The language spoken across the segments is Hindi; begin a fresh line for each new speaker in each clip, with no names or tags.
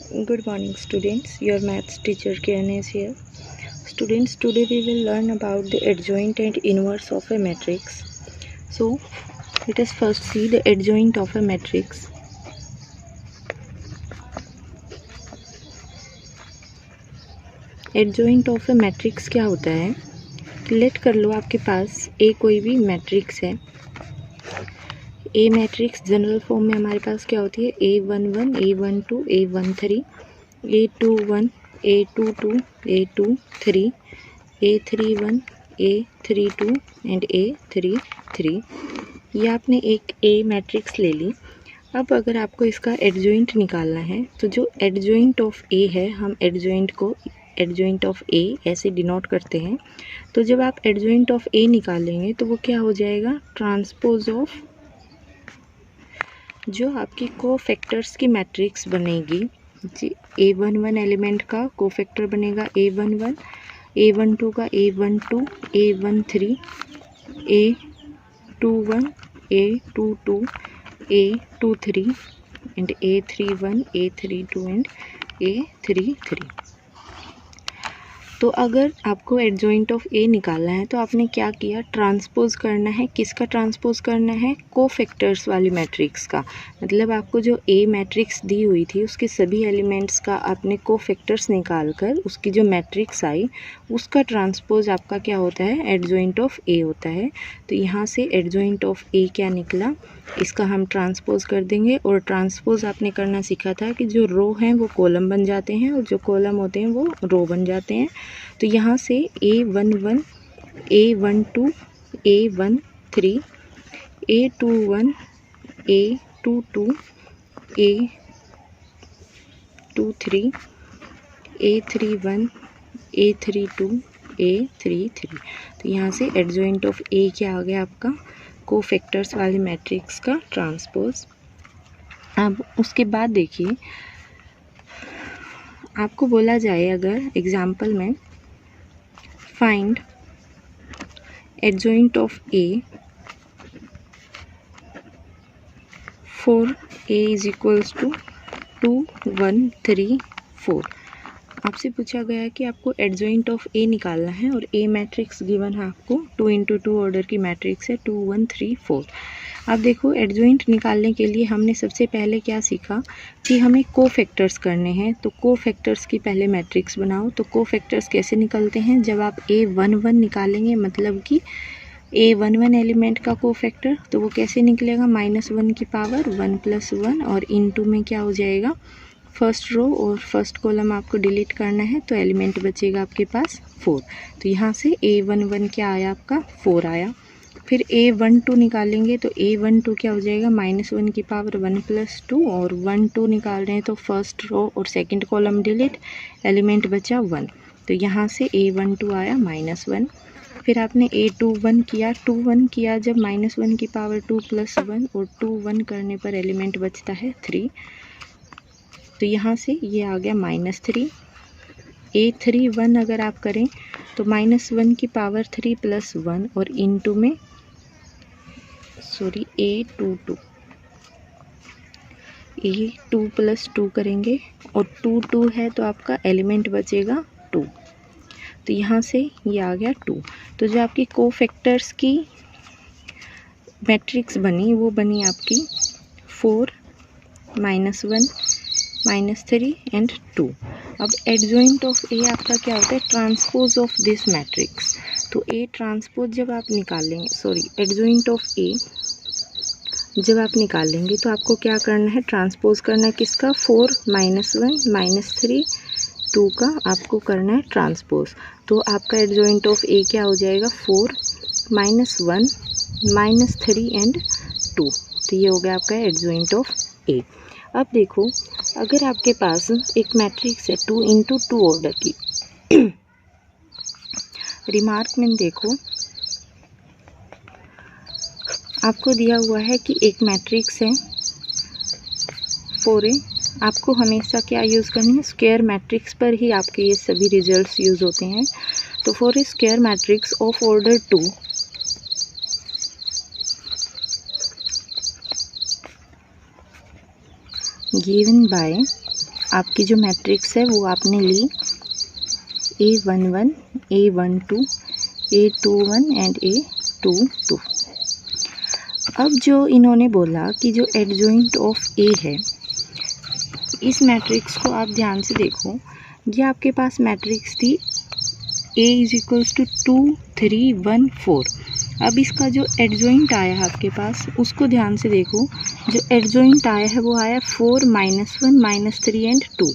Good morning students, your maths teacher Kiran is here. Students, today we will learn about the adjoint and inverse of a matrix. So, let us first see the adjoint of a matrix. Adjoint of a matrix क्या होता है? लेट कर लो आपके पास ए कोई भी मैट्रिक्स है. ए मैट्रिक्स जनरल फॉर्म में हमारे पास क्या होती है? A11, A12, A13, A21, A22, A23, A31, A32 and A33. ये आपने एक ए मैट्रिक्स ले ली. अब अगर आपको इसका एडजॉइंट निकालना है तो जो एडजॉइंट ऑफ ए है, हम एडजॉइंट को एडजॉइंट ऑफ ए ऐसे डिनोट करते हैं. तो जब आप एडजॉइंट ऑफ ए निकालेंगे तो वो क्या हो जाएगा? ट्रांसपोज ऑफ जो आपकी कोफैक्टर्स की मैट्रिक्स बनेगी. A11 एलिमेंट का कोफैक्टर बनेगा A11, A12 का A12, A13, A21, A22, A23 and A31, A32 and A33. तो अगर आपको एडजॉइंट ऑफ ए निकालना है तो आपने क्या किया? ट्रांसपोज करना है. किसका ट्रांसपोज करना है? कोफैक्टर्स वाली मैट्रिक्स का. मतलब आपको जो ए मैट्रिक्स दी हुई थी उसके सभी एलिमेंट्स का आपने कोफैक्टर्स निकाल कर उसकी जो मैट्रिक्स आई उसका ट्रांसपोज आपका क्या होता है? एडजॉइंट ऑफ ए होता है. तो यहाँ से एडजॉइंट ऑफ ए क्या निकला? इसका हम ट्रांसपोज कर देंगे. और ट्रांसपोज आपने करना सीखा था कि जो रो हैं वो कॉलम बन जाते हैं और जो कॉलम होते हैं वो रो बन जाते हैं. तो यहाँ से A11, A12, A13, A21, A22, A23, A31, A32, A33. तो यहाँ से एडजॉइंट ऑफ ए क्या आ गया आपका? कोफैक्टर्स वाली मैट्रिक्स का ट्रांसपोज. अब उसके बाद देखिए, आपको बोला जाए अगर एग्जाम्पल में find adjoint of a for a is equals to 2, 1, 3, 4. आपसे पूछा गया है कि आपको एडजॉइंट ऑफ ए निकालना है और ए मैट्रिक्स गिवन है आपको 2 × 2 ऑर्डर की मैट्रिक्स है 2, 1, 3, 4. अब देखो, एडजॉइंट निकालने के लिए हमने सबसे पहले क्या सीखा कि हमें कोफैक्टर्स करने हैं. तो कोफैक्टर्स की पहले मैट्रिक्स बनाओ. तो कोफैक्टर्स कैसे निकलते हैं? जब आप A11 निकालेंगे, मतलब कि A11 एलिमेंट का कोफैक्टर, तो वो कैसे निकलेगा? -1 की पावर 1 + 1 और इनटू में क्या हो जाएगा? फर्स्ट रो और फर्स्ट कॉलम आपको डिलीट करना है तो एलिमेंट बचेगा आपके पास 4. तो यहाँ से A11 क्या आया? आपका 4 आया. फिर A12 निकालेंगे तो A12 क्या हो जाएगा? -1 की पावर 1 + 2 और 1, 2 निकाल रहे हैं तो फर्स्ट रो और सेकंड कॉलम डिलीट, एलिमेंट बचा 1. तो यहाँ से A12 आया -1. फिर आपने A21 किया, 21 किया जब -1 की पावर 2 + 1 और 2, 1 करने पर एलिमेंट बचता है 3. तो यहाँ से ये आ गया -3. A31 अगर आप करें तो -1 की पावर 3 + 1 और इनटू में A22 + 2 करेंगे और 2, 2 है तो आपका एलिमेंट बचेगा 2. तो यहाँ से ये आ गया 2. तो जो आपकी कोफैक्टर्स की मैट्रिक्स बनी वो बनी आपकी 4, -1, -3 एंड 2. अब एडजॉइंट ऑफ ए आपका क्या होता है? Transpose of this matrix. तो ए ट्रांसपोज जब आप निकालेंगे, एडजॉइंट ऑफ ए जब आप निकालेंगे तो आपको क्या करना है? ट्रांसपोज करना है किसका? 4, -1, -3, 2 का आपको करना है ट्रांसपोज. तो आपका एडजॉइंट ऑफ ए क्या हो जाएगा? 4, -1, -3 एंड 2. तो ये हो गया आपका एडजॉइंट ऑफ ए. अब देखो, अगर आपके पास एक मैट्रिक्स है 2 × 2 ऑर्डर की, रिमार्क में देखो आपको दिया हुआ है कि एक मैट्रिक्स है 4A. आपको हमेशा क्या यूज़ करनी है? स्क्वायर मैट्रिक्स पर ही आपके ये सभी रिजल्ट्स यूज़ होते हैं. तो 4A square matrix of order 2 given by आपकी जो मैट्रिक्स है वो आपने ली A11, A12, A21 and A22। अब जो इन्होंने बोला कि जो एडजॉइंट ऑफ A है, इस मैट्रिक्स को आप ध्यान से देखो। ये आपके पास मैट्रिक्स थी A = 2, 3, 1, 4। अब इसका जो एडजॉइंट आया है आपके पास, उसको ध्यान से देखो। जो एडजॉइंट आया है वो आया 4, -1, -3 एंड 2।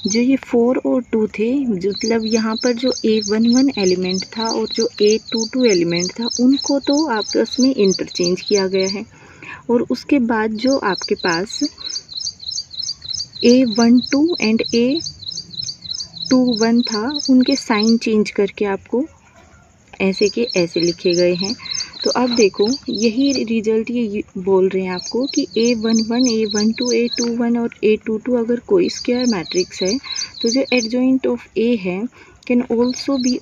जो ये 4 और 2 थे, मतलब यहाँ पर जो A11 एलिमेंट था और जो A22 एलिमेंट था, उनको तो आपस में इंटरचेंज किया गया है। और उसके बाद जो आपके पास A12 एंड A21 था, उनके साइन चेंज करके आपको ऐसे के ऐसे लिखे गए हैं। तो अब देखो, यही रिजल्ट ये बोल रहे हैं आपको कि A11, A12, A21 और A22 अगर कोई स्क्वायर मैट्रिक्स है, तो जो एडजॉइंट ऑफ A है can also be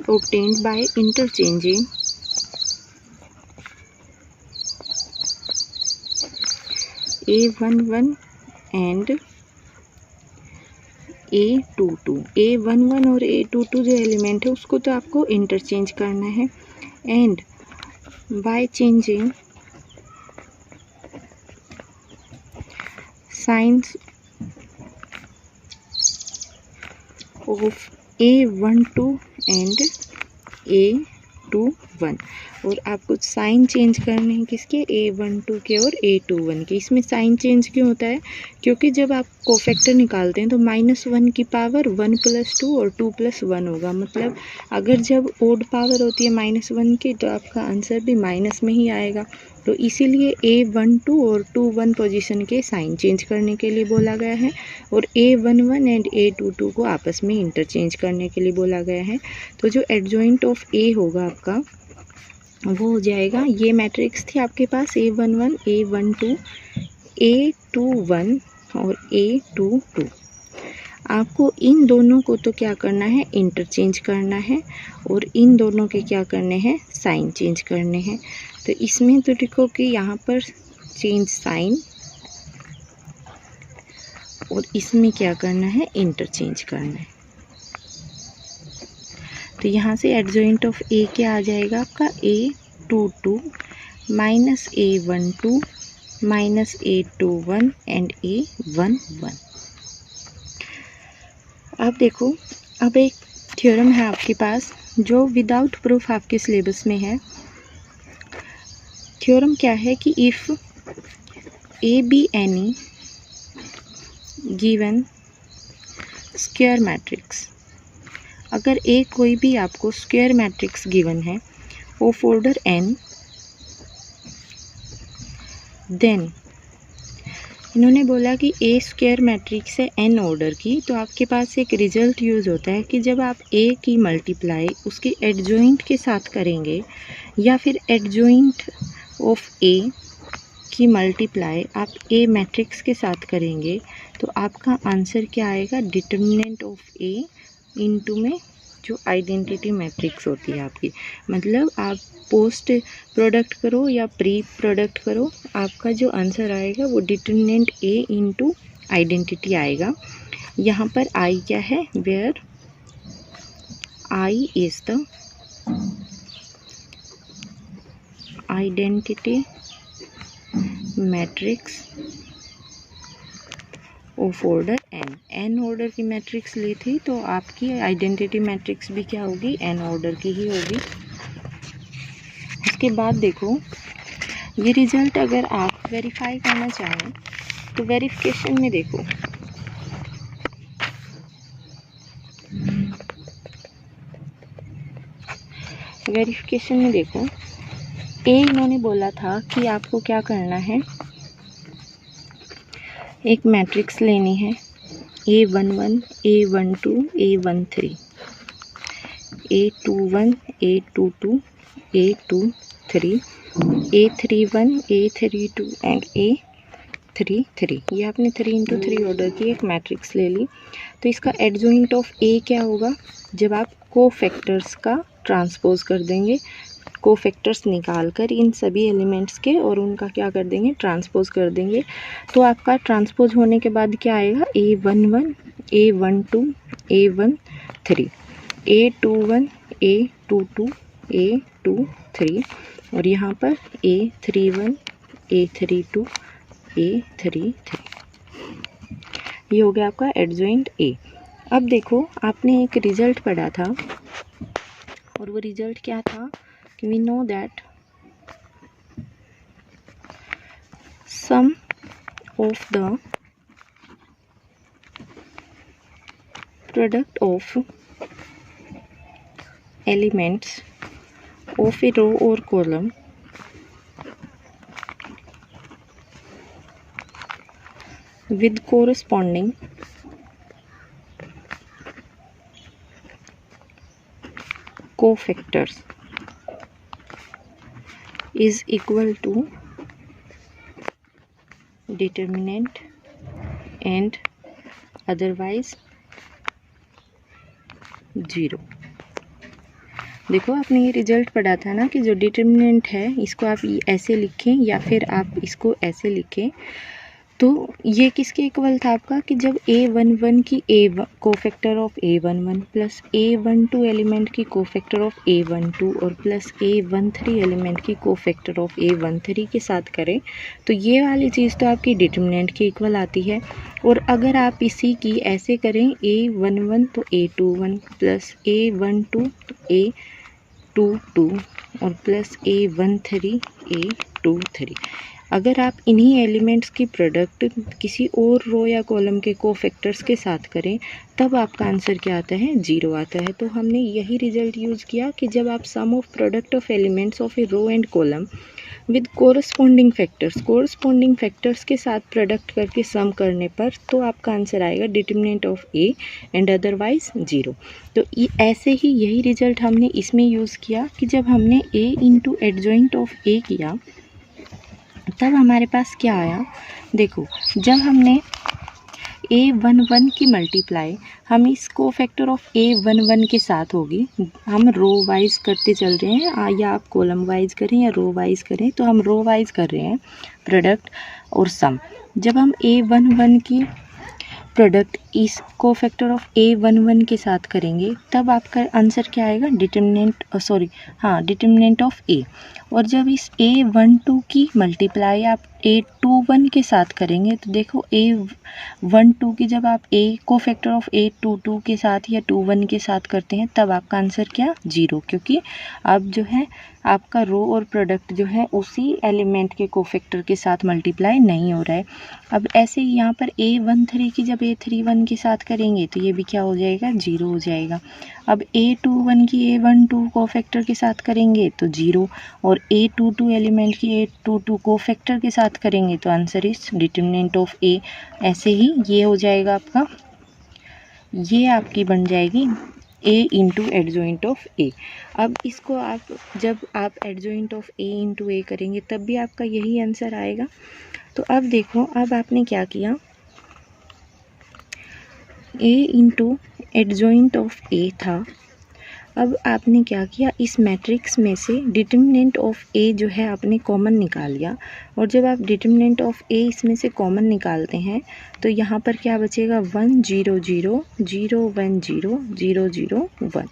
obtained by interchanging A11 and A22। A11 और A22 जो एलिमेंट है उसको तो आपको इंटरचेंज करना है, and by changing science of A12 and A21। और आपको साइन चेंज करने हैं किसके, A12 के और A21 के। इसमें साइन चेंज क्यों होता है, क्योंकि जब आप कोफैक्टर निकालते हैं तो -1 की पावर 1 + 2 और 2 + 1 होगा। मतलब अगर जब ओड पावर होती है -1 की, तो आपका आंसर भी माइनस में ही आएगा। तो इसीलिए A12 और 21 पोजीशन के साइन चेंज करने के लिए बोला गया है, और A11 एंड A22 को आपस में इंटरचेंज करने के लिए बोला गया है। तो जो एडजॉइंट ऑफ A होगा आपका, वो हो जाएगा, ये मैट्रिक्स थी आपके पास A11, A12, A21 और A22। आपको इन दोनों को तो क्या करना है, इंटरचेंज करना है, और इन दोनों के क्या करने हैं, साइन चेंज करने हैं। तो इसमें तो देखो कि यहाँ पर चेंज साइन, और इसमें क्या करना है, इंटरचेंज करना है। तो यहाँ से एडजॉइंट ऑफ A क्या आ जाएगा आपका, A22 -A12 -A21 and A11। अब देखो, अब एक थ्योरम है आपके पास जो विदाउट प्रूफ आपके सिलेबस में है। थ्योरम क्या है कि if A be any given square matrix, अगर A कोई भी आपको स्क्वायर मैट्रिक्स गिवन है ऑफ ऑर्डर n, देन इन्होंने बोला कि A स्क्वायर मैट्रिक्स है n ऑर्डर की, तो आपके पास एक रिजल्ट यूज़ होता है कि जब आप A की मल्टीप्लाई उसके एडजॉइंट के साथ करेंगे, या फिर एडजॉइंट ऑफ A की मल्टीप्लाई आप A मैट्रिक्स के साथ करेंगे, तो आपका आंसर क्या आएगा, डिटर्मिनेंट ऑफ A इनटू में जो आइडेंटिटी मैट्रिक्स होती है आपकी। मतलब आप पोस्ट प्रोडक्ट करो या प्री प्रोडक्ट करो, आपका जो आंसर आएगा वो डिटर्मिनेंट A इनटू आइडेंटिटी आएगा। यहाँ पर I क्या है, where I is the identity matrix of order n order की मैट्रिक्स ली थी, तो आपकी आइडेंटिटी मैट्रिक्स भी क्या होगी, n ऑर्डर की ही होगी। उसके बाद देखो, ये रिजल्ट अगर आप वेरीफाई करना चाहें तो वेरिफिकेशन में देखो, वेरिफिकेशन में देखो A इन्होंने बोला था कि आपको क्या करना है, एक मैट्रिक्स लेनी है A11, A12, A13, A21, A22, A23, A31, A32 and A33। ये आपने 3 × 3 ऑर्डर की एक मैट्रिक्स ले ली। तो इसका एडजॉइंट ऑफ A क्या होगा, जब आप कोफैक्टर्स का ट्रांसपोज कर देंगे। कोफैक्टर्स निकाल कर इन सभी एलिमेंट्स के और उनका क्या कर देंगे, ट्रांसपोज कर देंगे। तो आपका ट्रांसपोज होने के बाद क्या आएगा, A11 A12 A13 A21 A22 A23 और यहाँ पर A31 A32 A33। ये हो गया आपका एडजॉइंट A। अब देखो आपने एक रिजल्ट पढ़ा था और वो रिजल्ट क्या था कि we know that sum of the product of elements of a row और column with corresponding cofactors is equal to determinant and otherwise 0। देखो आपने ये रिजल्ट पढ़ा था ना कि जो डिटर्मिनेंट है इसको आप ऐसे लिखें या फिर आप इसको ऐसे लिखें। तो ये किसके इक्वल था आपका कि जब A11 की cofactor of A11 plus A12 element की कोफैक्टर ऑफ A12 और प्लस A13 एलिमेंट की कोफैक्टर ऑफ A13 के साथ करें तो ये वाली चीज़ तो आपकी डिटर्मिनेंट के इक्वल आती है। और अगर आप इसी की ऐसे करें A11 तो A21 प्लस A12 तो A22 और प्लस A13 A23। अगर आप इन्हीं एलिमेंट्स की प्रोडक्ट किसी और रो या कॉलम के कोफैक्टर्स के साथ करें तब आपका आंसर क्या आता है, 0 आता है। तो हमने यही रिजल्ट यूज़ किया कि जब आप sum of product of elements of a row and column with corresponding factors के साथ प्रोडक्ट करके सम करने पर तो आपका आंसर आएगा determinant of A and otherwise 0। तो ऐसे ही यही रिजल्ट हमने इसमें यूज़ किया कि जब हमने A into adjoint of A किया तब हमारे पास क्या आया। देखो जब हमने A11 की मल्टीप्लाई हम इस कोफैक्टर ऑफ A11 के साथ होगी, हम रो वाइज करते चल रहे हैं या आप कॉलम वाइज करें या रो वाइज करें, तो हम रो वाइज कर रहे हैं प्रोडक्ट और सम। जब हम A11 की प्रोडक्ट इस कोफैक्टर ऑफ A11 के साथ करेंगे तब आपका आंसर क्या आएगा, डिटर्मिनेंट ऑफ A। और जब इस A12 की मल्टीप्लाई आप A21 के साथ करेंगे तो देखो A12 की जब आप कोफैक्टर ऑफ A22 के साथ या 21 के साथ करते हैं तब आपका आंसर क्या, 0, क्योंकि अब जो है आपका रो और प्रोडक्ट जो है उसी एलिमेंट के कोफैक्टर के साथ मल्टीप्लाई नहीं हो रहा है। अब ऐसे ही यहाँ पर A13 की जब A31 के साथ करेंगे तो ये भी क्या हो जाएगा, 0 हो जाएगा। अब A21 की A12 कोफैक्टर के साथ करेंगे तो 0 और A22 एलिमेंट की A22 कोफैक्टर के साथ करेंगे तो answer is determinant of A। ऐसे ही ये हो जाएगा आपका, ये आपकी बन जाएगी A into adjoint of A। अब इसको आप जब आप adjoint of A into A करेंगे तब भी आपका यही आंसर आएगा। तो अब देखो अब आपने क्या किया, A into adjoint of A था। अब आपने क्या किया, इस मैट्रिक्स में से डिटर्मिनेंट ऑफ A जो है आपने कॉमन निकाल लिया। और जब आप डिटर्मिनेंट ऑफ A इसमें से कॉमन निकालते हैं तो यहाँ पर क्या बचेगा, 1 0 0 0 1 0 0 0 1।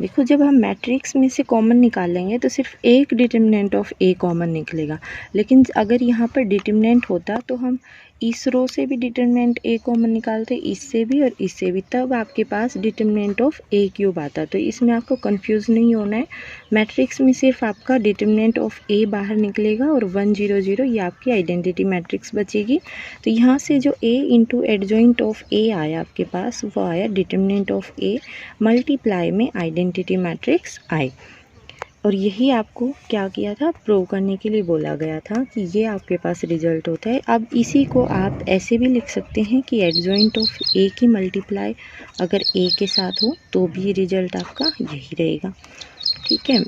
देखो जब हम मैट्रिक्स में से कॉमन निकाल लेंगे तो सिर्फ एक डिटर्मिनेंट ऑफ A कॉमन निकलेगा, लेकिन अगर यहाँ पर डिटर्मिनेंट होता तो हम इस रो से भी डिटर्मिनेंट A कॉमन निकालते, इससे भी और इससे भी, तब आपके पास डिटर्मिनेंट ऑफ A क्यूब आता। तो इसमें आपको कंफ्यूज नहीं होना है, मैट्रिक्स में सिर्फ आपका डिटर्मिनेंट ऑफ A बाहर निकलेगा और 1 0 0 ये आपकी आइडेंटिटी मैट्रिक्स बचेगी। तो यहाँ से जो A into adjoint of A आया आपके पास वो आया डिटर्मिनेंट ऑफ A मल्टीप्लाई में आइडेंटिटी मैट्रिक्स आए। और यही आपको क्या किया था, प्रूव करने के लिए बोला गया था कि ये आपके पास रिजल्ट होता है। अब इसी को आप ऐसे भी लिख सकते हैं कि एडजॉइंट ऑफ A की मल्टीप्लाई अगर A के साथ हो तो भी रिजल्ट आपका यही रहेगा। ठीक है।